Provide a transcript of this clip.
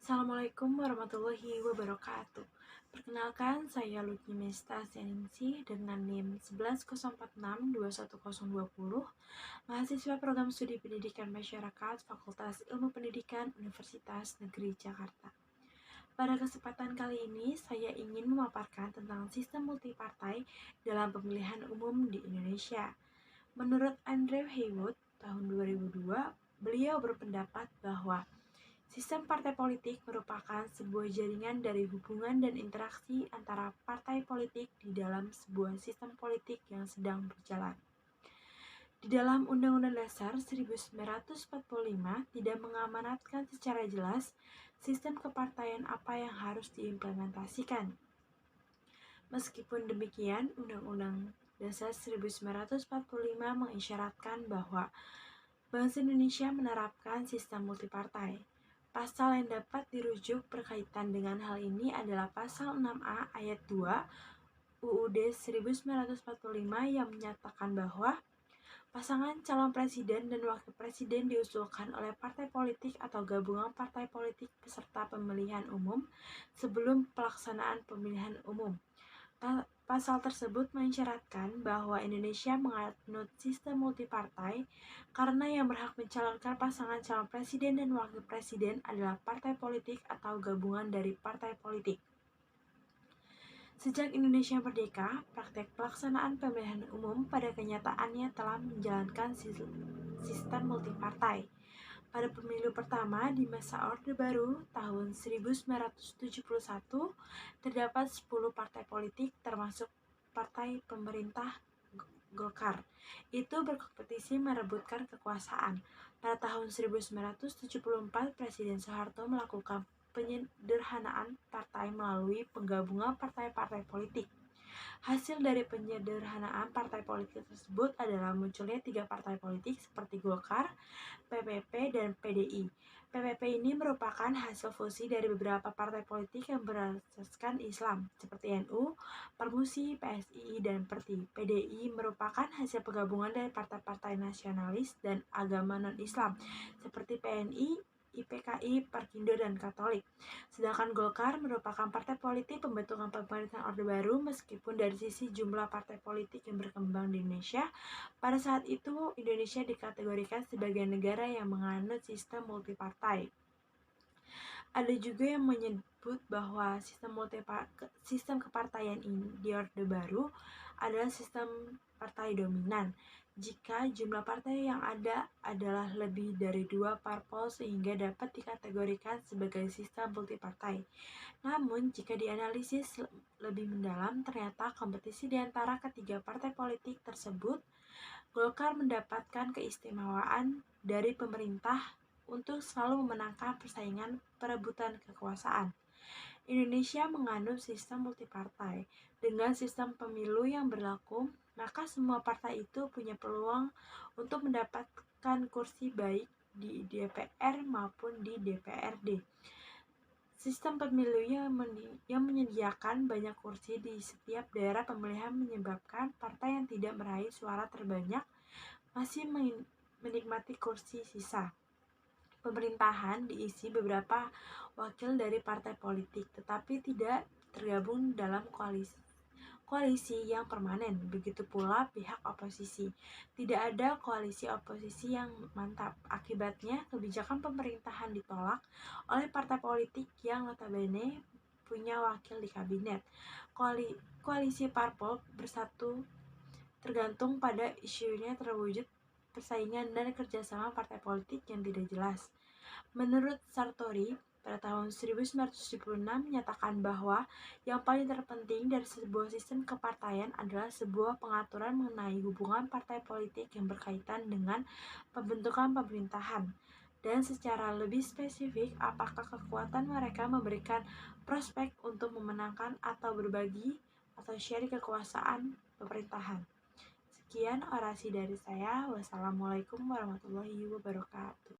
Assalamualaikum warahmatullahi wabarakatuh. Perkenalkan, saya Lucky Mesta Seningsi dengan NIM 1104621020, mahasiswa program studi pendidikan masyarakat Fakultas Ilmu Pendidikan Universitas Negeri Jakarta. Pada kesempatan kali ini, saya ingin memaparkan tentang sistem multipartai dalam pemilihan umum di Indonesia. Menurut Andrew Haywood, tahun 2002, beliau berpendapat bahwa sistem partai politik merupakan sebuah jaringan dari hubungan dan interaksi antara partai politik di dalam sebuah sistem politik yang sedang berjalan. Di dalam Undang-Undang Dasar 1945 tidak mengamanatkan secara jelas sistem kepartaian apa yang harus diimplementasikan. Meskipun demikian, Undang-Undang Dasar 1945 mengisyaratkan bahwa Bangsa Indonesia menerapkan sistem multipartai. Pasal yang dapat dirujuk berkaitan dengan hal ini adalah Pasal 6A ayat 2 UUD 1945 yang menyatakan bahwa pasangan calon presiden dan wakil presiden diusulkan oleh partai politik atau gabungan partai politik peserta pemilihan umum sebelum pelaksanaan pemilihan umum. Pasal tersebut mengisyaratkan bahwa Indonesia menganut sistem multipartai karena yang berhak mencalonkan pasangan calon presiden dan wakil presiden adalah partai politik atau gabungan dari partai politik. Sejak Indonesia merdeka, praktek pelaksanaan pemilihan umum pada kenyataannya telah menjalankan sistem multipartai. Pada pemilu pertama di masa Orde Baru tahun 1971, terdapat 10 partai politik termasuk partai pemerintah Golkar. Itu berkompetisi merebutkan kekuasaan. Pada tahun 1974, Presiden Soeharto melakukan penyederhanaan partai melalui penggabungan partai-partai politik. Hasil dari penyederhanaan partai politik tersebut adalah munculnya 3 partai politik seperti Golkar, PPP, dan PDI. PPP ini merupakan hasil fusi dari beberapa partai politik yang berasaskan Islam, seperti NU, Permusi, PSII, dan Perti. PDI merupakan hasil penggabungan dari partai-partai nasionalis dan agama non-Islam, seperti PNI, IPKI, Perkindo, dan Katolik. Sedangkan Golkar merupakan partai politik pembentukan pemerintahan Orde Baru meskipun dari sisi jumlah partai politik yang berkembang di Indonesia, pada saat itu Indonesia dikategorikan sebagai negara yang menganut sistem multipartai. Ada juga yang menyebut bahwa sistem kepartaian ini di Orde Baru adalah sistem partai dominan jika jumlah partai yang ada adalah lebih dari 2 parpol sehingga dapat dikategorikan sebagai sistem multipartai. Namun, jika dianalisis lebih mendalam, ternyata kompetisi di antara ketiga partai politik tersebut, Golkar mendapatkan keistimewaan dari pemerintah untuk selalu memenangkan persaingan perebutan kekuasaan. Indonesia menganut sistem multipartai. Dengan sistem pemilu yang berlaku, maka semua partai itu punya peluang untuk mendapatkan kursi baik di DPR maupun di DPRD. Sistem pemilu yang menyediakan banyak kursi di setiap daerah pemilihan menyebabkan partai yang tidak meraih suara terbanyak masih menikmati kursi sisa. Pemerintahan diisi beberapa wakil dari partai politik, tetapi tidak tergabung dalam koalisi yang permanen. Begitu pula pihak oposisi. Tidak ada koalisi oposisi yang mantap. Akibatnya, kebijakan pemerintahan ditolak oleh partai politik yang notabene punya wakil di kabinet. Koalisi parpol bersatu tergantung pada isunya terwujud persaingan dan kerjasama partai politik yang tidak jelas. Menurut Sartori, pada tahun 1976 menyatakan bahwa yang paling terpenting dari sebuah sistem kepartaian adalah sebuah pengaturan mengenai hubungan partai politik yang berkaitan dengan pembentukan pemerintahan. Dan secara lebih spesifik, apakah kekuatan mereka memberikan prospek untuk memenangkan atau berbagi atau share kekuasaan pemerintahan. Sekian orasi dari saya. Wassalamualaikum warahmatullahi wabarakatuh.